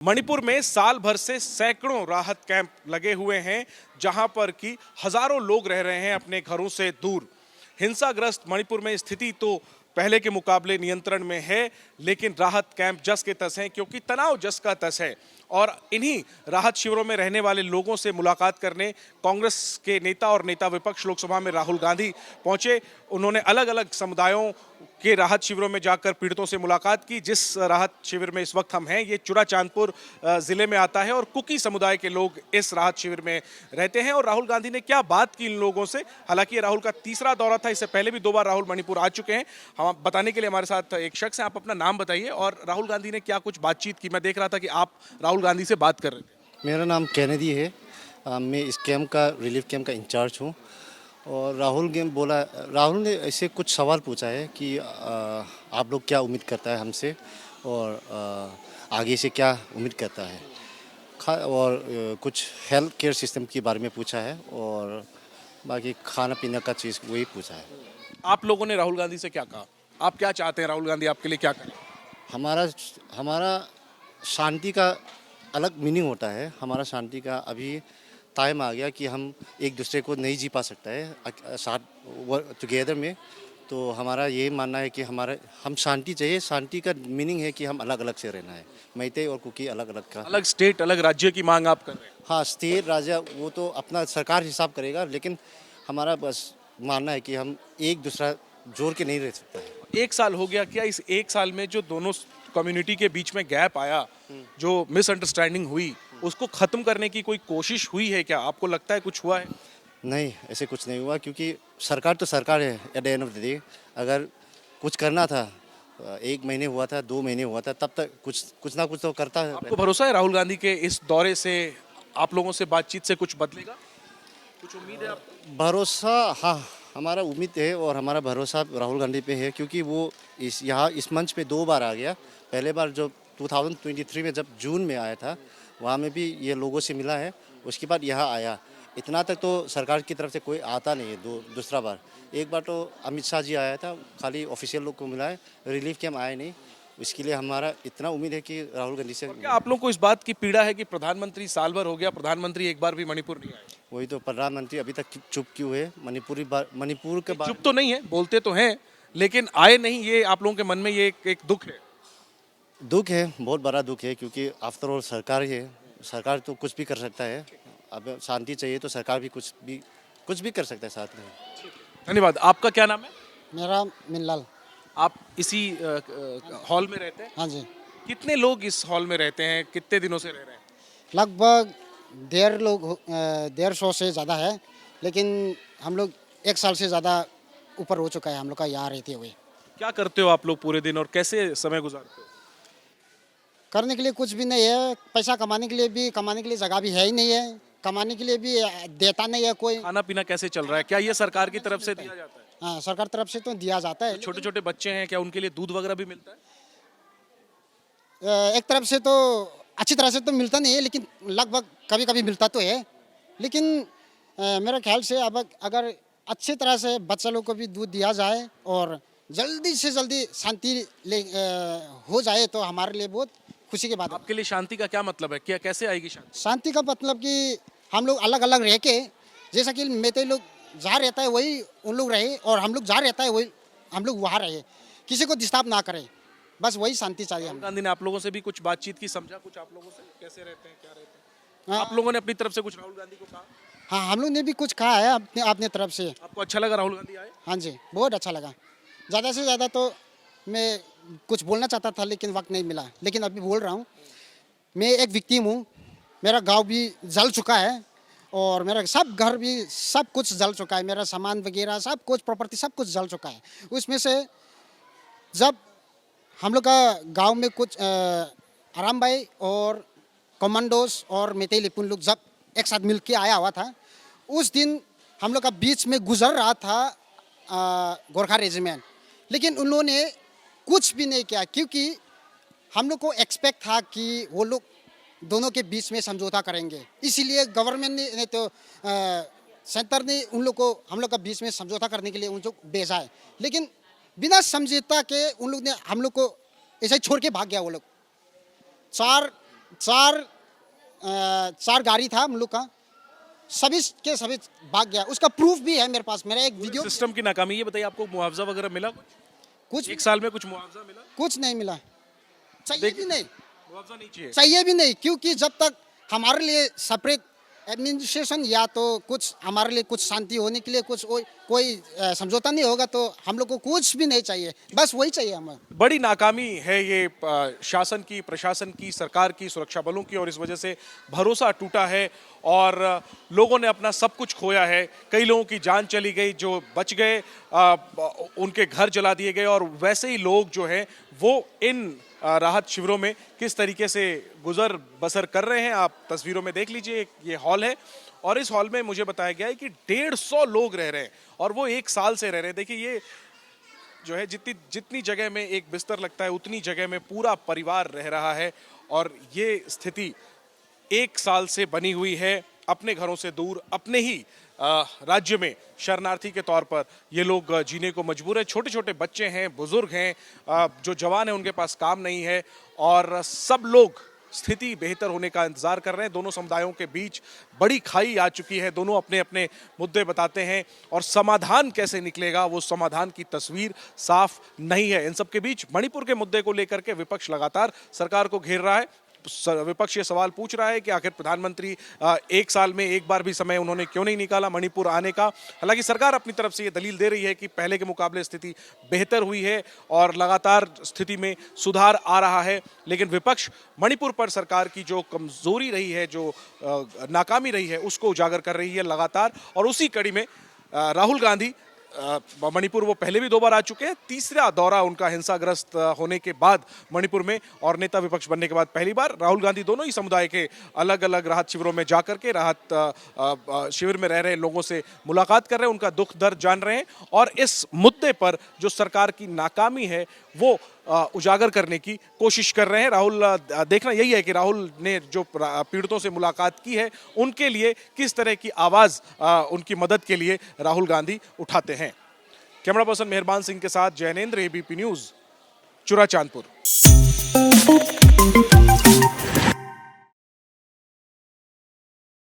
मणिपुर में साल भर से सैकड़ों राहत कैंप लगे हुए हैं जहां पर कि हजारों लोग रह रहे हैं अपने घरों से दूर। हिंसाग्रस्त मणिपुर में स्थिति तो पहले के मुकाबले नियंत्रण में है, लेकिन राहत कैंप जस के तस हैं क्योंकि तनाव जस का तस है। और इन्हीं राहत शिविरों में रहने वाले लोगों से मुलाकात करने कांग्रेस के नेता और नेता विपक्ष लोकसभा में राहुल गांधी पहुंचे। उन्होंने अलग अलग समुदायों के राहत शिविरों में जाकर पीड़ितों से मुलाकात की। जिस राहत शिविर में इस वक्त हम हैं, ये चुराचांदपुर जिले में आता है और कुकी समुदाय के लोग इस राहत शिविर में रहते हैं। और राहुल गांधी ने क्या बात की इन लोगों से, हालांकि ये राहुल का तीसरा दौरा था, इससे पहले भी 2 बार राहुल मणिपुर आ चुके हैं। हम बताने के लिए हमारे साथ एक शख्स हैं। आप अपना नाम बताइए और राहुल गांधी ने क्या कुछ बातचीत की। मैं देख रहा था कि आप राहुल गांधी से बात कर रहे थे। मेरा नाम कैनेडी है। मैं इस कैंप का रिलीफ कैंप का इंचार्ज हूँ। और राहुल ने ऐसे कुछ सवाल पूछा है कि आप लोग क्या उम्मीद करता है हमसे और आगे से क्या उम्मीद करता है, और कुछ हेल्थ केयर सिस्टम के बारे में पूछा है और बाकी खाना पीना का चीज़ वही पूछा है। आप लोगों ने राहुल गांधी से क्या कहा? आप क्या चाहते हैं राहुल गांधी आपके लिए क्या करें? हमारा शांति का अलग मीनिंग होता है। हमारा शांति का अभी टाइम आ गया कि हम एक दूसरे को नहीं जी पा सकता है साथ टुगेदर में। तो हमारा ये मानना है कि हम शांति चाहिए। शांति का मीनिंग है कि हम अलग अलग से रहना है। मैते और कुकी अलग अलग का, अलग स्टेट अलग राज्य की मांग आप कर रहे हैं? हाँ, स्टेट राज्य वो तो अपना सरकार हिसाब करेगा, लेकिन हमारा बस मानना है कि हम एक दूसरा जोड़ के नहीं रह सकता है। 1 साल हो गया, क्या इस 1 साल में जो दोनों कम्युनिटी के बीच में गैप आया, जो मिसअंडरस्टैंडिंग हुई, उसको खत्म करने की कोई कोशिश हुई है क्या? आपको लगता है कुछ हुआ है? नहीं, ऐसे कुछ नहीं हुआ, क्योंकि सरकार तो सरकार है। At the end of the day अगर कुछ करना था, 1 महीने हुआ था, 2 महीने हुआ था, तब तक कुछ ना कुछ तो करता है। आपको भरोसा है राहुल गांधी के इस दौरे से, आप लोगों से बातचीत से कुछ बदलेगा? कुछ उम्मीद है आपको? भरोसा, हाँ, हमारा उम्मीद है और हमारा भरोसा राहुल गांधी पे है, क्योंकि वो इस मंच पे 2 बार आ गया। पहले बार जो 2023 में जब जून में आया था, वहाँ में भी ये लोगों से मिला है। उसके बाद यहाँ आया। इतना तक तो सरकार की तरफ से कोई आता नहीं है। दूसरा बार, एक बार तो अमित शाह जी आया था, खाली ऑफिशियल लोग को मिला है, रिलीफ कैंप आए नहीं। इसके लिए हमारा इतना उम्मीद है कि राहुल गांधी से। क्या आप लोग को इस बात की पीड़ा है कि प्रधानमंत्री साल भर हो गया, प्रधानमंत्री एक बार भी मणिपुर नहीं आए? वही तो, प्रधानमंत्री अभी तक चुप क्यों है? मणिपुर के चुप तो नहीं है, बोलते तो हैं, लेकिन आए नहीं। ये आप लोगों के मन में ये एक दुख है? दुख है, बहुत बड़ा दुख है, क्योंकि आफ्टर ऑल सरकार है। सरकार तो कुछ भी कर सकता है। अब शांति चाहिए तो सरकार भी कुछ भी कर सकता है साथ में। धन्यवाद। आपका क्या नाम है? मेरा मिनलाल। आप इसी हॉल में रहते हैं? हाँ जी। कितने लोग इस हॉल में रहते हैं? कितने दिनों से रह रहे हैं? लगभग 150 से ज़्यादा है, लेकिन हम लोग 1 साल से ज़्यादा ऊपर हो चुका है हम लोग का यहाँ रहते हुए। क्या करते हो आप लोग पूरे दिन और कैसे समय गुजारते हो? करने के लिए कुछ भी नहीं है। पैसा कमाने के लिए जगह भी है ही नहीं है। कमाने के लिए भी देता नहीं है कोई। खाना पीना कैसे चल रहा है? क्या ये सरकार की तरफ से दिया जाता है? हाँ, सरकार तरफ से तो दिया जाता है। छोटे छोटे बच्चे हैं, क्या उनके लिए दूध वगैरह भी मिलता है? एक तरफ से तो अच्छी तरह से तो मिलता नहीं है, लेकिन लगभग कभी कभी मिलता तो है। लेकिन मेरे ख्याल से अब अगर अच्छी तरह से बच्चा लोग को भी दूध दिया जाए और जल्दी से जल्दी शांति हो जाए तो हमारे लिए बहुत खुशी की बात है। आपके लिए शांति का क्या मतलब है? क्या कैसे आएगी शांति? शांति का मतलब कि हम लोग अलग अलग रह के, जैसा कि मेते लोग जहाँ रहता है वही उन लोग रहे और हम लोग जहाँ रहता है वही हम लोग वहाँ रहे, किसी को डिस्टर्ब ना करें, बस वही शांति चाहिए राहुल हमें। गांधी ने आप लोगों से भी कुछ बातचीत की, समझा कुछ आप लोगों से? कैसे रहते हैं, क्या रहते हैं? हाँ। आप लोगों ने अपनी तरफ से कुछ राहुल गांधी को कहा? हाँ, हम लोग ने भी कुछ कहा है अपने तरफ से। आपको अच्छा लगा राहुल गांधी आए? हाँ जी, बहुत अच्छा लगा। ज़्यादा से ज़्यादा तो मैं कुछ बोलना चाहता था, लेकिन वक्त नहीं मिला, लेकिन अभी बोल रहा हूँ। मैं एक विक्टिम हूँ। मेरा गांव भी जल चुका है और मेरा सब घर भी सब कुछ जल चुका है। मेरा सामान वगैरह सब कुछ, प्रॉपर्टी सब कुछ जल चुका है। उसमें से जब हम लोग का गांव में कुछ आराम भाई और कमांडोज और मेते लिपुन लोग जब एक साथ मिल के आया हुआ था, उस दिन हम लोग का बीच में गुजर रहा था गोरखा रेजिमेंट, लेकिन उन लोगों ने कुछ भी नहीं किया, क्योंकि हम लोग को एक्सपेक्ट था कि वो लोग दोनों के बीच में समझौता करेंगे। इसीलिए गवर्नमेंट ने नहीं तो सेंटर ने उन लोग को हम लोग का बीच में समझौता करने के लिए उन लोग भेजा है, लेकिन बिना समझौता के उन लोग ने हम लोग को ऐसे ही छोड़ के भाग गया। वो लोग 4 चार गाड़ी था हम लोग का, सभी के सभी भाग गया। उसका प्रूफ भी है मेरे पास, मेरा एक वीडियो। सिस्टम की नाकामी। ये बताइए, आपको मुआवजा वगैरह मिला? कुछ एक साल में कुछ मुआवजा मिला? कुछ नहीं मिला, चाहिए भी नहीं, मुआवजा नहीं चाहिए। चाहिए भी नहीं, क्योंकि जब तक हमारे लिए सेपरेट एडमिनिस्ट्रेशन या तो कुछ हमारे लिए कुछ शांति होने के लिए कुछ कोई समझौता नहीं होगा तो हम लोग को कुछ भी नहीं चाहिए, बस वही चाहिए हमें। बड़ी नाकामी है ये शासन की, प्रशासन की, सरकार की, सुरक्षा बलों की, और इस वजह से भरोसा टूटा है और लोगों ने अपना सब कुछ खोया है। कई लोगों की जान चली गई, जो बच गए उनके घर जला दिए गए, और वैसे ही लोग जो है वो इन राहत शिविरों में किस तरीके से गुजर बसर कर रहे हैं आप तस्वीरों में देख लीजिए। ये हॉल है और इस हॉल में मुझे बताया गया है कि 150 लोग रह रहे हैं और वो एक साल से रह रहे हैं। देखिए, ये जो है जितनी जगह में एक बिस्तर लगता है उतनी जगह में पूरा परिवार रह रहा है, और ये स्थिति एक साल से बनी हुई है। अपने घरों से दूर, अपने ही राज्य में शरणार्थी के तौर पर ये लोग जीने को मजबूर है। छोटे छोटे बच्चे हैं, बुजुर्ग हैं, जो जवान हैं उनके पास काम नहीं है, और सब लोग स्थिति बेहतर होने का इंतजार कर रहे हैं। दोनों समुदायों के बीच बड़ी खाई आ चुकी है, दोनों अपने अपने मुद्दे बताते हैं, और समाधान कैसे निकलेगा वो समाधान की तस्वीर साफ नहीं है। इन सब के बीच मणिपुर के मुद्दे को लेकर के विपक्ष लगातार सरकार को घेर रहा है। विपक्ष ये सवाल पूछ रहा है कि आखिर प्रधानमंत्री एक साल में एक बार भी समय उन्होंने क्यों नहीं निकाला मणिपुर आने का। हालांकि सरकार अपनी तरफ से ये दलील दे रही है कि पहले के मुकाबले स्थिति बेहतर हुई है और लगातार स्थिति में सुधार आ रहा है, लेकिन विपक्ष मणिपुर पर सरकार की जो कमजोरी रही है, जो नाकामी रही है, उसको उजागर कर रही है लगातार। और उसी कड़ी में राहुल गांधी मणिपुर वो पहले भी 2 बार आ चुके हैं, तीसरा दौरा उनका हिंसाग्रस्त होने के बाद मणिपुर में और नेता विपक्ष बनने के बाद पहली बार राहुल गांधी दोनों ही समुदाय के अलग अलग राहत शिविरों में जाकर के राहत शिविर में रह रहे लोगों से मुलाकात कर रहे हैं, उनका दुख दर्द जान रहे हैं, और इस मुद्दे पर जो सरकार की नाकामी है वो उजागर करने की कोशिश कर रहे हैं। राहुल, देखना यही है कि राहुल ने जो पीड़ितों से मुलाकात की है उनके लिए किस तरह की आवाज उनकी मदद के लिए राहुल गांधी उठाते हैं। कैमरा पर्सन मेहरबान सिंह के साथ जैनेंद्र, एबीपी न्यूज, चुरा चांदपुर।